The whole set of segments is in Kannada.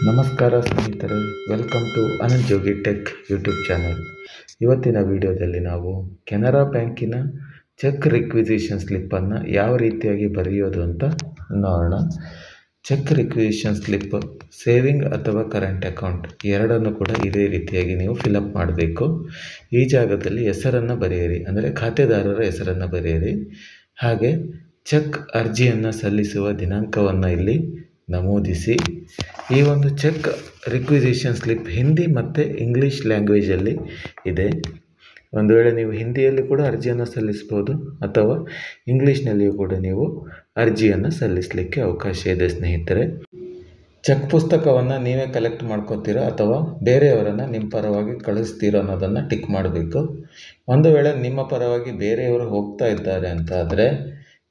ನಮಸ್ಕಾರ ಸ್ನೇಹಿತರೆ, welcome to Anant Jogi tech YouTube channel. ಇವತ್ತಿನ ವಿಡಿಯೋದಲ್ಲಿ ನಾವು ಕೆನರಾ ಬ್ಯಾಂಕಿನ ಚೆಕ್ ರಿಕ್ವಿಸಿಷನ್ ಸ್ಲಿಪ್ಪನ್ನು ಯಾವ ರೀತಿಯಾಗಿ ಬರೆಯೋದು ಅಂತ ನೋಡೋಣ. ಚೆಕ್ ರಿಕ್ವಿಸಿಷನ್ ಸ್ಲಿಪ್ ಸೇವಿಂಗ್ ಅಥವಾ ಕರೆಂಟ್ ಅಕೌಂಟ್ ಎರಡನ್ನು ಕೂಡ ಇದೇ ರೀತಿಯಾಗಿ ನೀವು ಫಿಲಪ್ ಮಾಡಬೇಕು. ಈ ಜಾಗದಲ್ಲಿ ಹೆಸರನ್ನು ಬರೆಯಿರಿ, ಅಂದರೆ ಖಾತೆದಾರರ ಹೆಸರನ್ನು ಬರೆಯಿರಿ. ಹಾಗೆ ಚೆಕ್ ಅರ್ಜಿಯನ್ನು ಸಲ್ಲಿಸುವ ದಿನಾಂಕವನ್ನು ಇಲ್ಲಿ ನಮೂದಿಸಿ. ಈ ಒಂದು ಚೆಕ್ ರಿಕ್ವಿಸಿಷನ್ ಸ್ಲಿಪ್ ಹಿಂದಿ ಮತ್ತು ಇಂಗ್ಲೀಷ್ ಲ್ಯಾಂಗ್ವೇಜಲ್ಲಿ ಇದೆ. ಒಂದು ವೇಳೆ ನೀವು ಹಿಂದಿಯಲ್ಲಿ ಕೂಡ ಅರ್ಜಿಯನ್ನು ಸಲ್ಲಿಸ್ಬೋದು ಅಥವಾ ಇಂಗ್ಲೀಷ್ನಲ್ಲಿಯೂ ಕೂಡ ನೀವು ಅರ್ಜಿಯನ್ನು ಸಲ್ಲಿಸಲಿಕ್ಕೆ ಅವಕಾಶ ಇದೆ ಸ್ನೇಹಿತರೆ. ಚೆಕ್ ಪುಸ್ತಕವನ್ನು ನೀವೇ ಕಲೆಕ್ಟ್ ಮಾಡ್ಕೋತೀರಾ ಅಥವಾ ಬೇರೆಯವರನ್ನು ನಿಮ್ಮ ಪರವಾಗಿ ಕಳಿಸ್ತೀರೋ ಅನ್ನೋದನ್ನು ಟಿಕ್ ಮಾಡಬೇಕು. ಒಂದು ವೇಳೆ ನಿಮ್ಮ ಪರವಾಗಿ ಬೇರೆಯವರು ಹೋಗ್ತಾ ಇದ್ದಾರೆ ಅಂತ ಆದರೆ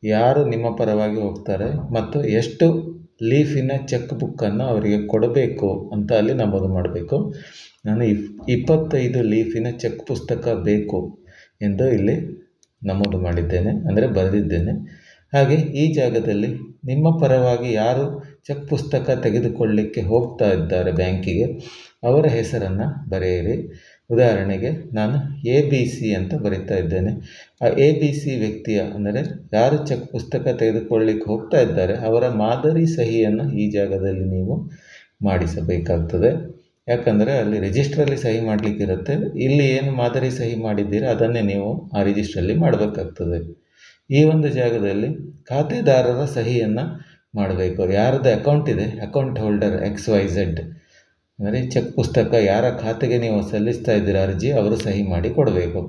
ಯಾರು ನಿಮ್ಮ ಪರವಾಗಿ ಹೋಗ್ತಾರೆ ಮತ್ತು ಎಷ್ಟು ಲೀಫಿನ ಚೆಕ್ ಬುಕ್ಕನ್ನು ಅವರಿಗೆ ಕೊಡಬೇಕು ಅಂತ ಅಲ್ಲಿ ನಮೂದು ಮಾಡಬೇಕು. ನಾನು 25 ಲೀಫಿನ ಚೆಕ್ ಪುಸ್ತಕ ಬೇಕು ಎಂದು ಇಲ್ಲಿ ನಮೂದು ಮಾಡಿದ್ದೇನೆ, ಅಂದರೆ ಬರೆದಿದ್ದೇನೆ. ಹಾಗೆ ಈ ಜಾಗದಲ್ಲಿ ನಿಮ್ಮ ಪರವಾಗಿ ಯಾರು ಚೆಕ್ ಪುಸ್ತಕ ತೆಗೆದುಕೊಳ್ಳಲಿಕ್ಕೆ ಹೋಗ್ತಾ ಇದ್ದಾರೆ ಬ್ಯಾಂಕಿಗೆ ಅವರ ಹೆಸರನ್ನು ಬರೆಯಿರಿ. ಉದಾಹರಣೆಗೆ ನಾನು ABC ಅಂತ ಬರಿತಾ ಇದ್ದೇನೆ. ಆ ABC ವ್ಯಕ್ತಿಯ, ಅಂದರೆ ಯಾರು ಚೆಕ್ ಪುಸ್ತಕ ತೆಗೆದುಕೊಳ್ಳಲಿಕ್ಕೆ ಹೋಗ್ತಾ ಇದ್ದಾರೆ ಅವರ ಮಾದರಿ ಸಹಿಯನ್ನು ಈ ಜಾಗದಲ್ಲಿ ನೀವು ಮಾಡಿಸಬೇಕಾಗ್ತದೆ. ಯಾಕಂದರೆ ಅಲ್ಲಿ ರಿಜಿಸ್ಟ್ರಲ್ಲಿ ಸಹಿ ಮಾಡಲಿಕ್ಕಿರುತ್ತೆ. ಇಲ್ಲಿ ಏನು ಮಾದರಿ ಸಹಿ ಮಾಡಿದ್ದೀರ ಅದನ್ನೇ ನೀವು ಆ ರಿಜಿಸ್ಟ್ರಲ್ಲಿ ಮಾಡಬೇಕಾಗ್ತದೆ. ಈ ಒಂದು ಜಾಗದಲ್ಲಿ ಖಾತೆದಾರರ ಸಹಿಯನ್ನು ಮಾಡಬೇಕು. ಯಾರದ್ದು ಅಕೌಂಟ್ ಇದೆ, ಅಕೌಂಟ್ ಹೋಲ್ಡರ್ XYZ, ಅಂದರೆ ಚೆಕ್ ಪುಸ್ತಕ ಯಾರ ಖಾತೆಗೆ ನೀವು ಸಲ್ಲಿಸ್ತಾ ಇದ್ದೀರ ಅರ್ಜಿ, ಅವರು ಸಹಿ ಮಾಡಿ ಕೊಡಬೇಕು.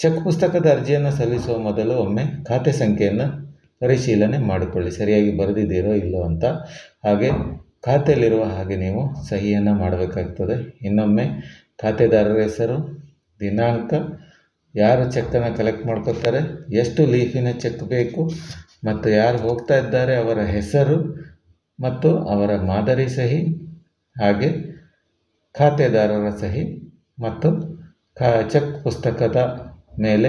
ಚೆಕ್ ಪುಸ್ತಕದ ಅರ್ಜಿಯನ್ನು ಸಲ್ಲಿಸುವ ಮೊದಲು ಒಮ್ಮೆ ಖಾತೆ ಸಂಖ್ಯೆಯನ್ನು ಪರಿಶೀಲನೆ ಮಾಡಿಕೊಳ್ಳಿ, ಸರಿಯಾಗಿ ಬರೆದಿದ್ದೀರೋ ಇಲ್ಲೋ ಅಂತ. ಹಾಗೆ ಖಾತೆಯಲ್ಲಿರುವ ಹಾಗೆ ನೀವು ಸಹಿಯನ್ನು ಮಾಡಬೇಕಾಗ್ತದೆ. ಇನ್ನೊಮ್ಮೆ ಖಾತೆದಾರರ ಹೆಸರು, ದಿನಾಂಕ, ಯಾರು ಚೆಕ್ಕನ್ನು ಕಲೆಕ್ಟ್ ಮಾಡ್ಕೋತಾರೆ, ಎಷ್ಟು ಲೀಫಿನ ಚೆಕ್ ಬೇಕು ಮತ್ತು ಯಾರು ಹೋಗ್ತಾ ಇದ್ದಾರೆ ಅವರ ಹೆಸರು ಮತ್ತು ಅವರ ಮಾದರಿ ಸಹಿ, ಹಾಗೆ ಖಾತೆದಾರರ ಸಹಿ ಮತ್ತು ಚೆಕ್ ಪುಸ್ತಕದ ಮೇಲೆ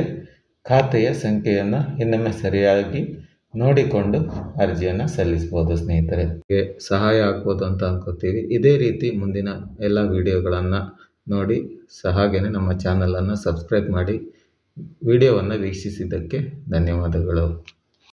ಖಾತೆಯ ಸಂಖ್ಯೆಯನ್ನು ಇನ್ನೊಮ್ಮೆ ಸರಿಯಾಗಿ ನೋಡಿಕೊಂಡು ಅರ್ಜಿಯನ್ನು ಸಲ್ಲಿಸ್ಬೋದು ಸ್ನೇಹಿತರೆ. ಸಹಾಯ ಆಗ್ಬೋದು ಅಂತ ಅಂದ್ಕೋತೀವಿ. ಇದೇ ರೀತಿ ಮುಂದಿನ ಎಲ್ಲ ವಿಡಿಯೋಗಳನ್ನು ನೋಡಿ ಹಾಗೆಯೇ ನಮ್ಮ ಚಾನಲನ್ನು ಸಬ್ಸ್ಕ್ರೈಬ್ ಮಾಡಿ. ವಿಡಿಯೋವನ್ನು ವೀಕ್ಷಿಸಿದ್ದಕ್ಕೆ ಧನ್ಯವಾದಗಳು.